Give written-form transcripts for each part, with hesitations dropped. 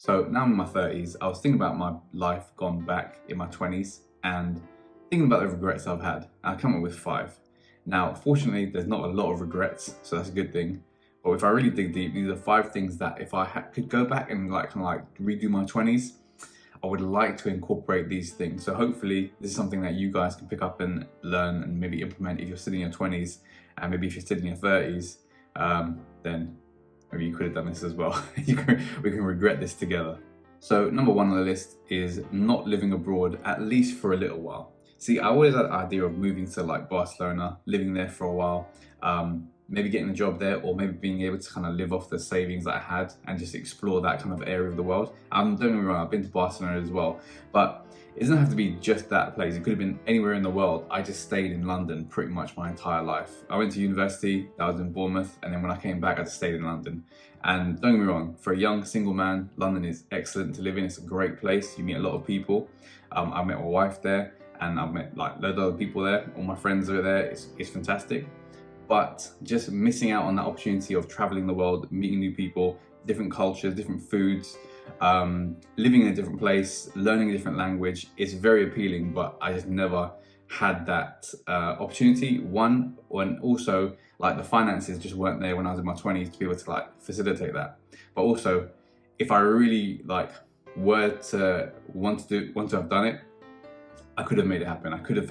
So now I'm in my 30s. I was thinking about my life gone back in my 20s and thinking about the regrets I've had. I come up with 5. Now, fortunately, there's not a lot of regrets, so that's a good thing. But if I really dig deep, these are 5 things that if I could go back and redo my 20s, I would like to incorporate these things. So hopefully this is something that you guys can pick up and learn and maybe implement if you're still in your 20s, and maybe if you're still in your 30s, then maybe you could have done this as well. We can regret this together. So number 1 on the list is not living abroad, at least for a little while. See, I always had the idea of moving to like Barcelona, living there for a while, maybe getting a job there, or maybe being able to kind of live off the savings that I had and just explore that kind of area of the world. Don't get me wrong, I've been to Barcelona as well, but it doesn't have to be just that place. It could have been anywhere in the world. I just stayed in London pretty much my entire life. I went to university, that was in Bournemouth, and then when I came back, I just stayed in London. And don't get me wrong, for a young single man, London is excellent to live in. It's a great place. You meet a lot of people. I met my wife there, and I've met like loads of other people there. All my friends are there. It's fantastic. But just missing out on that opportunity of traveling the world, meeting new people, different cultures, different foods, living in a different place, learning a different language, is very appealing, but I just never had that opportunity. One, and also like the finances just weren't there when I was in my 20s to be able to like facilitate that. But also, if I really like were to want to have done it, I could have made it happen. I could have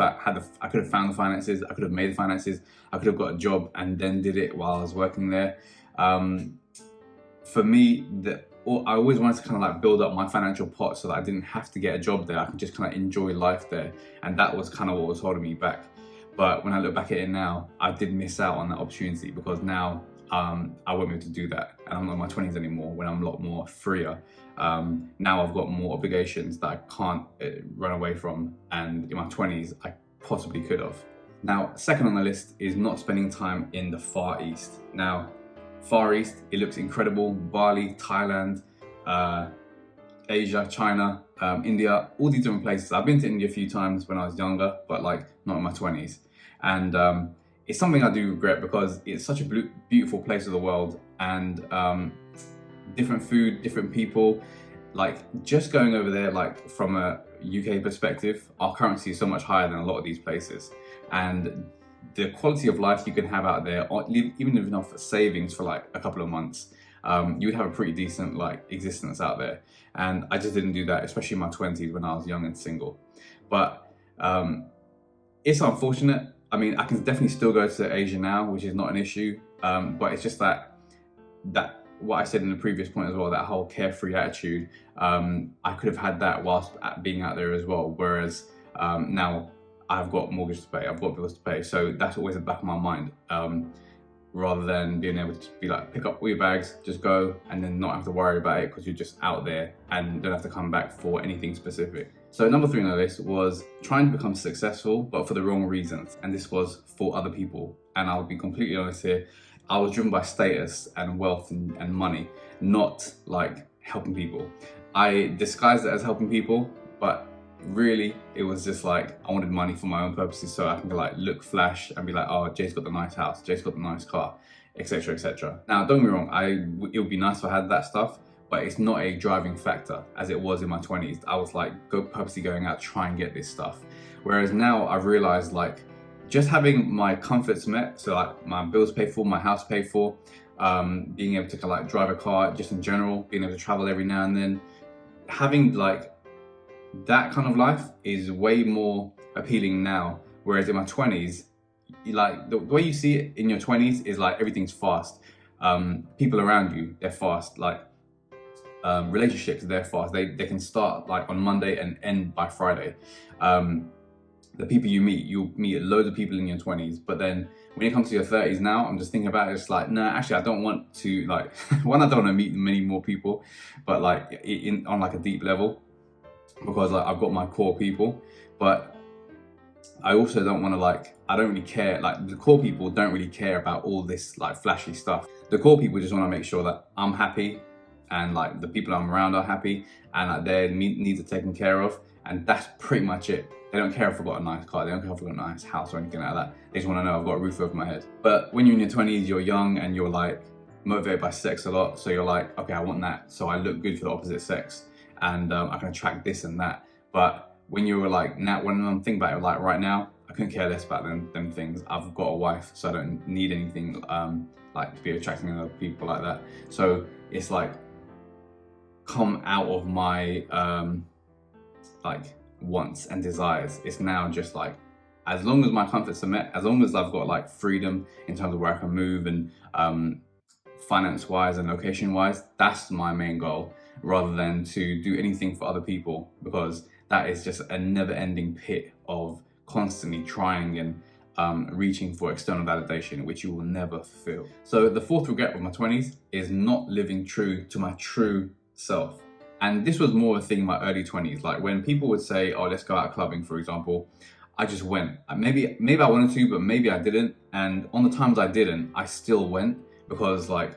found the finances. I could have made the finances. I could have got a job and then did it while I was working there. For me, I always wanted to kind of like build up my financial pot so that I didn't have to get a job there. I could just kind of enjoy life there, and that was kind of what was holding me back. But when I look back at it now, I did miss out on that opportunity, because now I won't be able to do that, and I'm not in my 20s anymore when I'm a lot more freer. Now I've got more obligations that I can't run away from, and in my 20s I possibly could have. Now, second on the list is not spending time in the Far East. Now, Far East, it looks incredible. Bali, Thailand, Asia, China, India, all these different places. I've been to India a few times when I was younger, but like not in my 20s. And it's something I do regret, because it's such a beautiful place of the world, and different food, different people. Like just going over there, like from a UK perspective, our currency is so much higher than a lot of these places. And the quality of life you can have out there, even if enough savings for like a couple of months, you would have a pretty decent like existence out there. And I just didn't do that, especially in my 20s when I was young and single. But it's unfortunate. I mean, I can definitely still go to Asia now, which is not an issue. But it's just that what I said in the previous point as well, that whole carefree attitude, I could have had that whilst being out there as well. Whereas now I've got mortgage to pay, I've got bills to pay. So that's always in the back of my mind, rather than being able to be like, pick up all your bags, just go, and then not have to worry about it because you're just out there and don't have to come back for anything specific. So number 3 on the list was trying to become successful, but for the wrong reasons. And this was for other people. And I'll be completely honest here, I was driven by status and wealth and money, not like helping people. I disguised it as helping people, but really it was just like I wanted money for my own purposes, so I can like look flash and be like, oh, Jay's got the nice house, Jay's got the nice car, etc, etc. Now don't get me wrong, it would be nice if I had that stuff, but it's not a driving factor as it was in my 20s. I was like purposely going out to try and get this stuff. Whereas now I've realized like just having my comforts met, so like my bills paid for, my house paid for, being able to like drive a car just in general, being able to travel every now and then, having like that kind of life is way more appealing now. Whereas in my 20s, like the way you see it in your 20s is like everything's fast. People around you, they're fast. Like relationships, they're fast. They can start like on Monday and end by Friday. The people you'll meet loads of people in your 20s, but then when it comes to your 30s now, I'm just thinking about it, it's like, no, actually I don't want to like, one, I don't want to meet many more people, but like on like a deep level, because like I've got my core people, but I also don't want to like, I don't really care, like the core people don't really care about all this like flashy stuff. The core people just want to make sure that I'm happy and like the people I'm around are happy and like their needs are taken care of, and that's pretty much it. They don't care if I've got a nice car, they don't care if I've got a nice house or anything like that. They just want to know I've got a roof over my head. But when you're in your 20s, you're young and you're like motivated by sex a lot. So you're like, okay, I want that. So I look good for the opposite sex, and I can attract this and that. But when you were like, now, when I'm thinking about it, like right now, I couldn't care less about them things. I've got a wife, so I don't need anything like to be attracting other people like that. So it's like come out of my like wants and desires. It's now just like, as long as my comforts are met, as long as I've got like freedom in terms of where I can move and finance wise and location wise, that's my main goal, rather than to do anything for other people, because that is just a never ending pit of constantly trying and reaching for external validation, which you will never fulfill. So the fourth regret of my 20s is not living true to my true self. And this was more of a thing in my early 20s. Like when people would say, oh, let's go out clubbing, for example, I just went. Maybe I wanted to, but maybe I didn't. And on the times I didn't, I still went, because like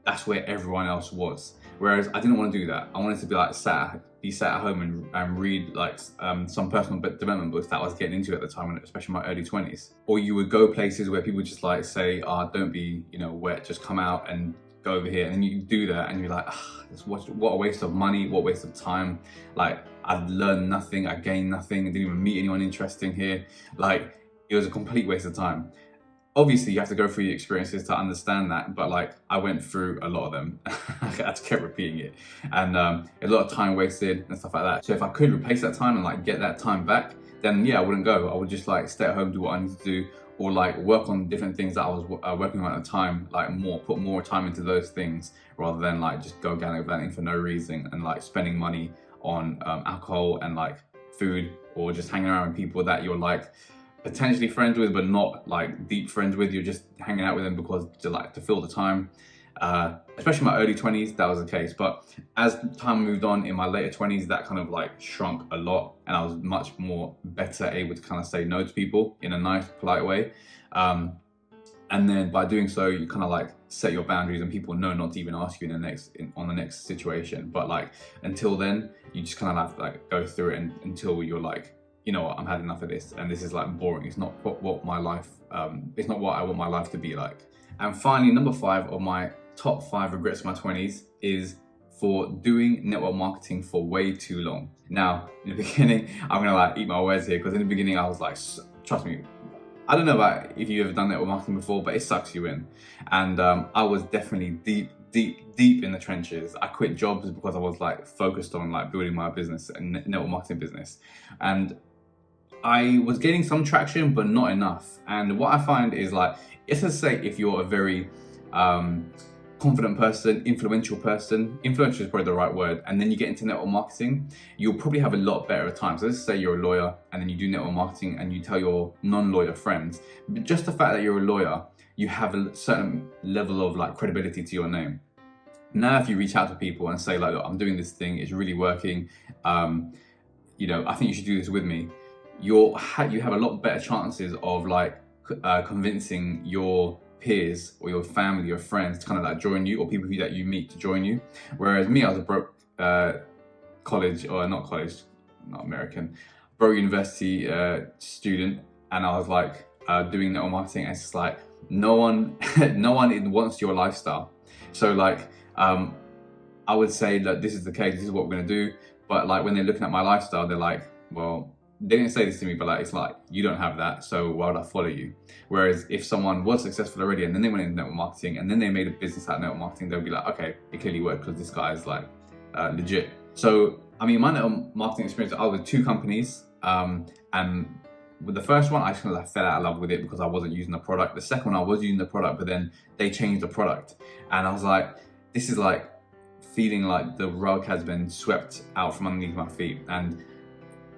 that's where everyone else was. Whereas I didn't want to do that. I wanted to be like sat at home and read like some personal development books that I was getting into at the time, especially in my early 20s. Or you would go places where people just like say, don't be, wet, just come out and go over here. And then you do that and you're like, what a waste of money, what a waste of time. Like I learned nothing, I gained nothing, I didn't even meet anyone interesting here. Like it was a complete waste of time. Obviously you have to go through the experiences to understand that, but like I went through a lot of them. I just kept repeating it, and a lot of time wasted and stuff like that. So if I could replace that time and like get that time back, then yeah, I wouldn't go. I would just like stay at home, do what I need to do, or like work on different things that I was working on at the time, like put more time into those things, rather than like just go gallivanting for no reason and like spending money on alcohol and like food, or just hanging around with people that you're like potentially friends with but not like deep friends with. You're just hanging out with them because to fill the time. Especially in my early 20s, that was the case. But as time moved on in my later 20s, that kind of like shrunk a lot, and I was much more better able to kind of say no to people in a nice, polite way. And then by doing so, you kind of like set your boundaries, and people know not to even ask you on the next situation. But like until then, you just kind of have to like go through it until you're like, you know what, I'm had enough of this, and this is like boring. It's not what my life, it's not what I want my life to be like. And finally, number 5 of my top 5 regrets of my 20s is for doing network marketing for way too long. Now, in the beginning, I'm gonna like eat my words here, because in the beginning I was like, trust me, I don't know about if you've ever done network marketing before, but it sucks you in. And I was definitely deep in the trenches. I quit jobs because I was like focused on like building my business and network marketing business. And I was getting some traction, but not enough. And what I find is like, let's say if you're a very confident person, influential person, influential is probably the right word, and then you get into network marketing, you'll probably have a lot better at times. So let's say you're a lawyer and then you do network marketing and you tell your non-lawyer friends, but just the fact that you're a lawyer, you have a certain level of like credibility to your name. Now, if you reach out to people and say like, look, I'm doing this thing, it's really working, I think you should do this with me. You have a lot better chances of like convincing your peers or your family, your friends to kind of like join you, or people that you meet to join you. Whereas me, I was a broke broke university student, and I was like doing network marketing, and it's just like no one wants your lifestyle. So like I would say that this is the case, this is what we're gonna do, but like when they're looking at my lifestyle, they're like, well, they didn't say this to me, but like it's like, you don't have that, so why would I follow you? Whereas if someone was successful already and then they went into network marketing and then they made a business out of network marketing, they'll be like, okay, it clearly worked because this guy is like legit. So I mean, my network marketing experience, I was with 2 companies, and with the first one, I just kind of like fell out of love with it because I wasn't using the product. The second one, I was using the product, but then they changed the product, and I was like, this is like feeling like the rug has been swept out from underneath my feet. And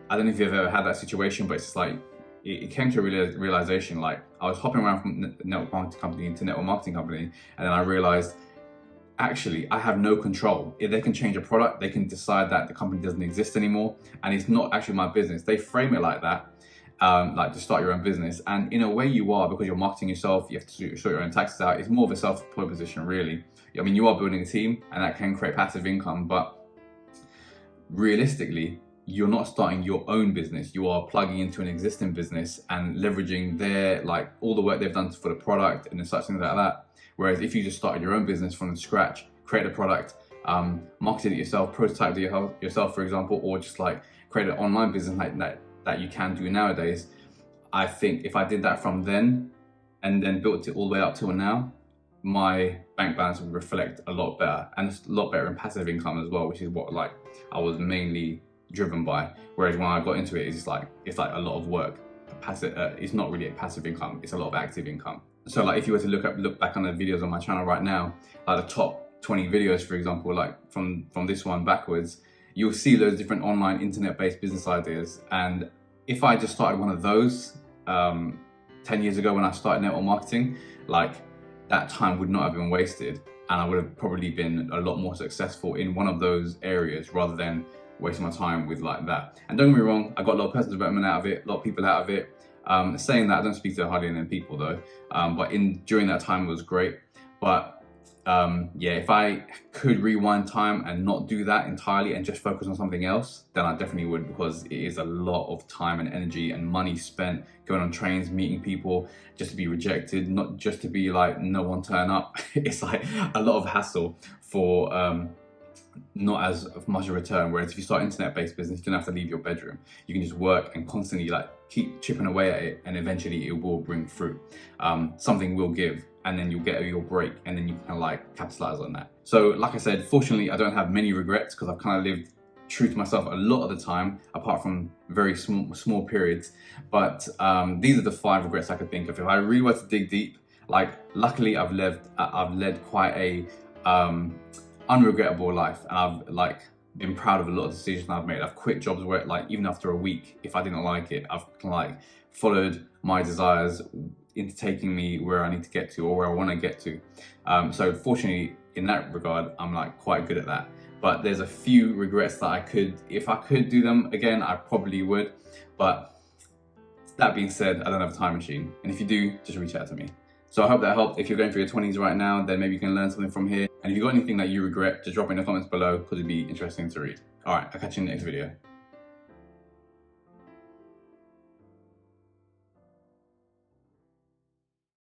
I don't know if you've ever had that situation, but it's just like, it came to a realization, like I was hopping around from network marketing company to network marketing company, and then I realized, actually, I have no control. If they can change a product, they can decide that the company doesn't exist anymore, and it's not actually my business. They frame it like that, like to start your own business. And in a way you are, because you're marketing yourself, you have to sort your own taxes out. It's more of a self-employed position, really. I mean, you are building a team, and that can create passive income, but realistically, you're not starting your own business. You are plugging into an existing business and leveraging their, like, all the work they've done for the product and such things like that. Whereas if you just started your own business from scratch, create a product, marketed it yourself, prototyped it yourself, for example, or just like create an online business like that you can do nowadays. I think if I did that from then and then built it all the way up till now, my bank balance would reflect a lot better, and it's a lot better in passive income as well, which is what like I was mainly driven by. Whereas when I got into it, it's like a lot of work. Passive, it's not really a passive income; it's a lot of active income. So like if you were to look back on the videos on my channel right now, like the top 20 videos, for example, like from this one backwards, you'll see those different online internet-based business ideas. And if I just started one of those 10 years ago when I started network marketing, like that time would not have been wasted, and I would have probably been a lot more successful in one of those areas rather than wasting my time with like that. And don't get me wrong, I got a lot of personal development out of it, a lot of people out of it. Saying that, I don't speak to hardly any people though, but during that time it was great. But yeah, if I could rewind time and not do that entirely and just focus on something else, then I definitely would, because it is a lot of time and energy and money spent going on trains, meeting people just to be rejected, not just to be like no one turn up. It's like a lot of hassle for not as much a return. Whereas if you start internet-based business, you don't have to leave your bedroom. You can just work and constantly like keep chipping away at it, and eventually it will bring fruit. Something will give, and then you'll get your break, and then you can like capitalize on that. So like I said, fortunately I don't have many regrets, because I've kind of lived true to myself a lot of the time, apart from very small periods. But these are the 5 regrets I could think of. If I really were to dig deep, like luckily I've led quite a unregrettable life, and I've like been proud of a lot of decisions I've made. I've quit jobs where like even after a week, if I didn't like it, I've like followed my desires into taking me where I need to get to, or where I want to get to. So fortunately in that regard, I'm like quite good at that. But there's a few regrets that if I could do them again, I probably would. But that being said, I don't have a time machine. And if you do, just reach out to me. So I hope that helped. If you're going through your 20s right now, then maybe you can learn something from here. And if you've got anything that you regret, just drop it in the comments below, because it'd be interesting to read. All right, I'll catch you in the next video.